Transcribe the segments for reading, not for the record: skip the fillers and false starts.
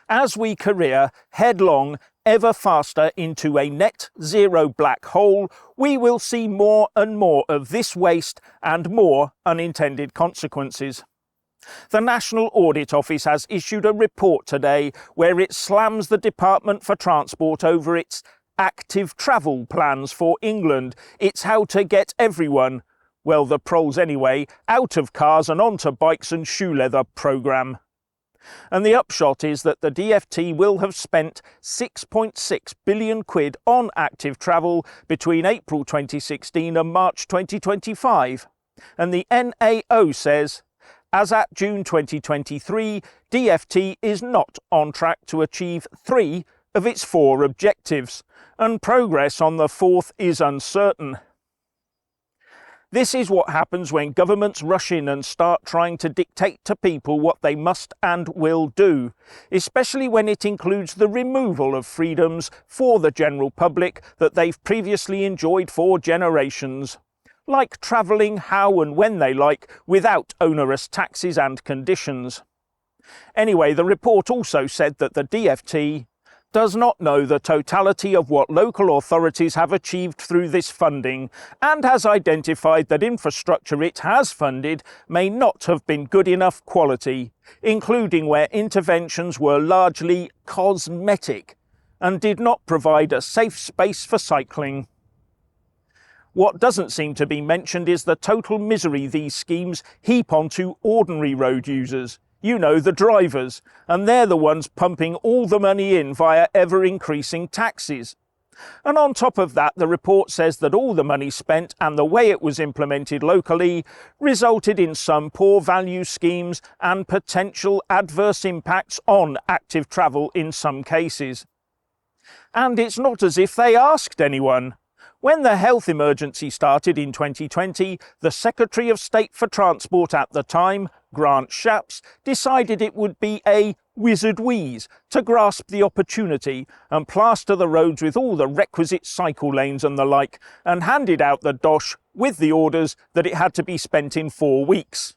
As we career headlong ever faster into a net zero black hole, we will see more and more of this waste and more unintended consequences. The National Audit Office has issued a report today where it slams the Department for Transport over its active travel plans for England. It's how to get everyone, well, the proles anyway, out of cars and onto bikes and shoe leather programme. And the upshot is that the DfT will have spent 6.6 billion quid on active travel between April 2016 and March 2025. And the NAO says, as at June 2023, DfT is not on track to achieve 3 of its 4 objectives, and progress on the 4th is uncertain. This is what happens when governments rush in and start trying to dictate to people what they must and will do, especially when it includes the removal of freedoms for the general public that they've previously enjoyed for generations, like travelling how and when they like without onerous taxes and conditions. Anyway, the report also said that the DfT does not know the totality of what local authorities have achieved through this funding and has identified that infrastructure it has funded may not have been good enough quality, including where interventions were largely cosmetic and did not provide a safe space for cycling. What doesn't seem to be mentioned is the total misery these schemes heap onto ordinary road users. You know, the drivers, and they're the ones pumping all the money in via ever-increasing taxes. And on top of that, the report says that all the money spent and the way it was implemented locally resulted in some poor value schemes and potential adverse impacts on active travel in some cases. And it's not as if they asked anyone. When the health emergency started in 2020, the Secretary of State for Transport at the time, Grant Shapps, decided it would be a wizard wheeze to grasp the opportunity and plaster the roads with all the requisite cycle lanes and the like, and handed out the dosh with the orders that it had to be spent in 4 weeks.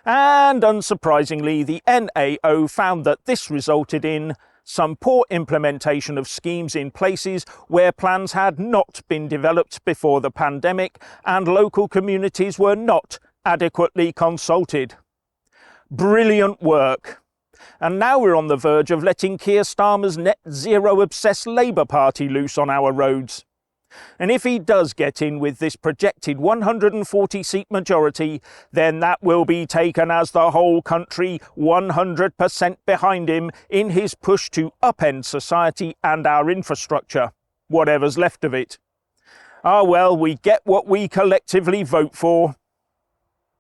And unsurprisingly, the NAO found that this resulted in some poor implementation of schemes in places where plans had not been developed before the pandemic and local communities were not adequately consulted. Brilliant work. And now we're on the verge of letting Keir Starmer's net zero obsessed Labour Party loose on our roads. And if he does get in with this projected 140-seat majority, then that will be taken as the whole country 100% behind him in his push to upend society and our infrastructure, whatever's left of it. Ah well, we get what we collectively vote for.